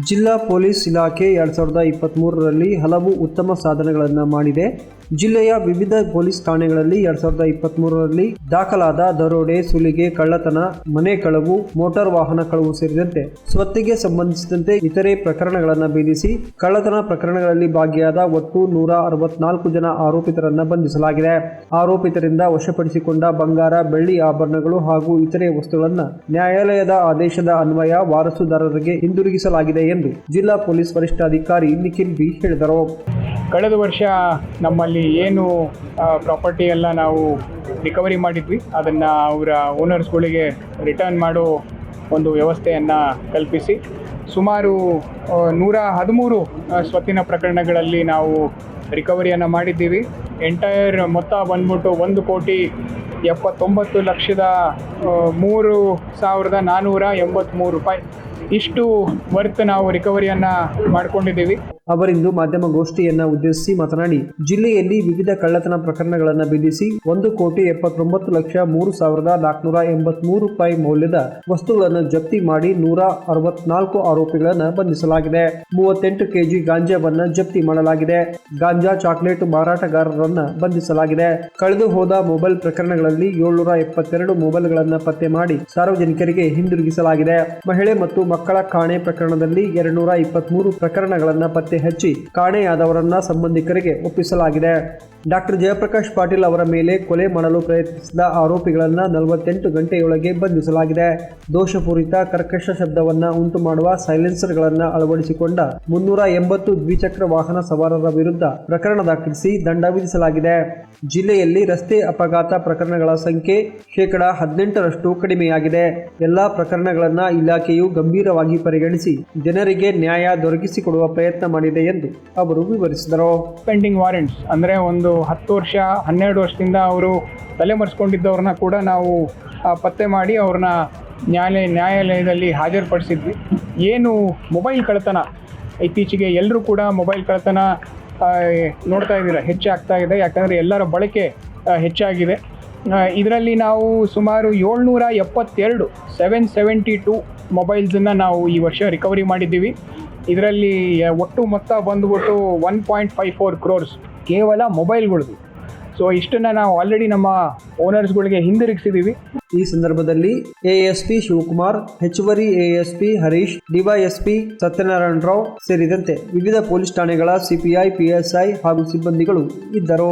ಜಿಲ್ಲಾ ಪೊಲೀಸ್ ಇಲಾಖೆ 2023ರಲ್ಲಿ ಹಲವು ಉತ್ತಮ ಸಾಧನೆಗಳನ್ನು ಮಾಡಿದೆ. ಜಿಲ್ಲೆಯ ವಿವಿಧ ಪೊಲೀಸ್ ಠಾಣೆಗಳಲ್ಲಿ 2023ರಲ್ಲಿ ದಾಖಲಾದ ದರೋಡೆ, ಸುಲಿಗೆ, ಕಳ್ಳತನ, ಮನೆ ಕಳವು, ಮೋಟಾರ್ ವಾಹನ ಕಳವು ಸೇರಿದಂತೆ ಸ್ವತ್ತಿಗೆ ಸಂಬಂಧಿಸಿದಂತೆ ಇತರೆ ಪ್ರಕರಣಗಳನ್ನು ಭೇದಿಸಿ ಕಳ್ಳತನ ಪ್ರಕರಣಗಳಲ್ಲಿ ಭಾಗಿಯಾದ ಒಟ್ಟು 164 ಜನ ಆರೋಪಿತರನ್ನು ಬಂಧಿಸಲಾಗಿದೆ. ಆರೋಪಿತರಿಂದ ವಶಪಡಿಸಿಕೊಂಡ ಬಂಗಾರ, ಬೆಳ್ಳಿ ಆಭರಣಗಳು ಹಾಗೂ ಇತರೆ ವಸ್ತುಗಳನ್ನು ನ್ಯಾಯಾಲಯದ ಆದೇಶದ ಅನ್ವಯ ವಾರಸುದಾರರಿಗೆ ಹಿಂದಿರುಗಿಸಲಾಗಿದೆ ಎಂದು ಜಿಲ್ಲಾ ಪೊಲೀಸ್ ವರಿಷ್ಠಾಧಿಕಾರಿ ನಿಖಿಲ್ ಬಿ ಹೇಳಿದರು. ಕಳೆದ ವರ್ಷ ನಮ್ಮಲ್ಲಿ ಏನು ಪ್ರಾಪರ್ಟಿ ಎಲ್ಲ ನಾವು ರಿಕವರಿ ಮಾಡಿದ್ವಿ ಅದನ್ನು ಅವರ ಓನರ್ಸ್ಗಳಿಗೆ ರಿಟರ್ನ್ ಮಾಡೋ ಒಂದು ವ್ಯವಸ್ಥೆಯನ್ನು ಕಲ್ಪಿಸಿ ಸುಮಾರು 113 ಸ್ವತ್ತಿನ ಪ್ರಕರಣಗಳಲ್ಲಿ ನಾವು ರಿಕವರಿಯನ್ನು ಮಾಡಿದ್ದೀವಿ. ಎಂಟೈರ್ ಮೊತ್ತ ಬಂದ್ಬಿಟ್ಟು 1,79,03,483 ರೂಪಾಯಿ ಇಷ್ಟು ವರ್ತ್ ನಾವು ರಿಕವರಿಯನ್ನು ಮಾಡ್ಕೊಂಡಿದ್ದೀವಿ. ಅವರಿಂದು ಮಾಧ್ಯಮ ಗೋಷ್ಠಿಯನ್ನು ಉದ್ದೇಶಿಸಿ ಮಾತನಾಡಿ, ಜಿಲ್ಲೆಯಲ್ಲಿ ವಿವಿಧ ಕಳ್ಳತನ ಪ್ರಕರಣಗಳನ್ನು ಭೇದಿಸಿ 1,73,03,483 ರೂಪಾಯಿ ಮೌಲ್ಯದ ವಸ್ತುಗಳನ್ನು ಜಪ್ತಿ ಮಾಡಿ 164 ಆರೋಪಿಗಳನ್ನು ಬಂಧಿಸಲಾಗಿದೆ. 38 ಕೆಜಿ ಗಾಂಜಾವನ್ನು ಜಪ್ತಿ ಮಾಡಲಾಗಿದೆ. ಗಾಂಜಾ ಚಾಕ್ಲೇಟ್ ಮಾರಾಟಗಾರರನ್ನು ಬಂಧಿಸಲಾಗಿದೆ. ಕಳೆದು ಹೋದ ಮೊಬೈಲ್ ಪ್ರಕರಣಗಳಲ್ಲಿ 772 ಮೊಬೈಲ್ಗಳನ್ನು ಪತ್ತೆ ಮಾಡಿ ಸಾರ್ವಜನಿಕರಿಗೆ ಹಿಂದಿರುಗಿಸಲಾಗಿದೆ. ಮಹಿಳೆ ಮತ್ತು ಮಕ್ಕಳ ಕಾಣೆ ಪ್ರಕರಣದಲ್ಲಿ 223 ಪ್ರಕರಣಗಳನ್ನು ಪತ್ತೆ ಹಚ್ಚಿ ಕಾಣೆಯಾದವರನ್ನ ಸಂಬಂಧಿಕರಿಗೆ ಒಪ್ಪಿಸಲಾಗಿದೆ. ಡಾಕ್ಟರ್ ಜಯಪ್ರಕಾಶ್ ಪಾಟೀಲ್ ಅವರ ಮೇಲೆ ಕೊಲೆ ಮಾಡಲು ಪ್ರಯತ್ನಿಸಿದ ಆರೋಪಿಗಳನ್ನು 48 ಗಂಟೆಯೊಳಗೆ ಬಂಧಿಸಲಾಗಿದೆ. ದೋಷಪೂರಿತ ಕರ್ಕಶ ಶಬ್ದವನ್ನು ಉಂಟು ಮಾಡುವ ಸೈಲೆನ್ಸರ್ಗಳನ್ನು ಅಳವಡಿಸಿಕೊಂಡ 380 ದ್ವಿಚಕ್ರ ವಾಹನ ಸವಾರರ ವಿರುದ್ಧ ಪ್ರಕರಣ ದಾಖಲಿಸಿ ದಂಡ ವಿಧಿಸಲಾಗಿದೆ. ಜಿಲ್ಲೆಯಲ್ಲಿ ರಸ್ತೆ ಅಪಘಾತ ಪ್ರಕರಣಗಳ ಸಂಖ್ಯೆ 18% ಕಡಿಮೆಯಾಗಿದೆ. ಎಲ್ಲಾ ಪ್ರಕರಣಗಳನ್ನು ಇಲಾಖೆಯು ಗಂಭೀರವಾಗಿ ಪರಿಗಣಿಸಿ ಜನರಿಗೆ ನ್ಯಾಯ ದೊರಕಿಸಿಕೊಡುವ ಪ್ರಯತ್ನ ಮಾಡಿದೆ ಎಂದು ಅವರು ವಿವರಿಸಿದರು. ಪೆಂಡಿಂಗ್ ವಾರೆಂಟ್ಸ್ ಅಂದರೆ ಒಂದು 10 ವರ್ಷ 12 ವರ್ಷದಿಂದ ಅವರು ತಲೆಮರೆಸ್ಕೊಂಡಿದ್ದವ್ರನ್ನ ಕೂಡ ನಾವು ಪತ್ತೆ ಮಾಡಿ ಅವ್ರನ್ನ ನ್ಯಾಯಾಲಯದಲ್ಲಿ ಹಾಜರುಪಡಿಸಿದ್ವಿ. ಏನು ಮೊಬೈಲ್ ಕಳ್ಳತನ ಇತ್ತೀಚೆಗೆ ಎಲ್ಲರೂ ಕೂಡ ಮೊಬೈಲ್ ಕಳ್ಳತನ ನೋಡ್ತಾ ಇದ್ದೀರಾ, ಹೆಚ್ಚಾಗ್ತಾ ಇದೆ. ಯಾಕಂದರೆ ಎಲ್ಲರ ಬಳಕೆ ಹೆಚ್ಚಾಗಿದೆ. ಇದರಲ್ಲಿ ನಾವು ಸುಮಾರು 772 ಮೊಬೈಲ್ಸನ್ನು ನಾವು ಈ ವರ್ಷ ರಿಕವರಿ ಮಾಡಿದ್ದೀವಿ. ಇದರಲ್ಲಿ ಒಟ್ಟು ಮೊತ್ತ ಬಂದುಬಿಟ್ಟು 1.54 crores ಕೇವಲ ಮೊಬೈಲ್ಗಳದ್ದು. ಸೊ ಇಷ್ಟನ್ನು ನಾವು ಆಲ್ರೆಡಿ ನಮ್ಮ ಓನರ್ಸ್ಗಳಿಗೆ ಹಿಂದಿರುಗಿಸಿದ್ದೀವಿ. ಈ ಸಂದರ್ಭದಲ್ಲಿ ASP ಶಿವಕುಮಾರ್, ಹೆಚ್ಚುವರಿ ASP ಹರೀಶ್, DYSP ಸತ್ಯನಾರಾಯಣ ರಾವ್ ಸೇರಿದಂತೆ ವಿವಿಧ ಪೊಲೀಸ್ ಠಾಣೆಗಳ CPI, PSI ಹಾಗೂ ಸಿಬ್ಬಂದಿಗಳು ಇದ್ದರು.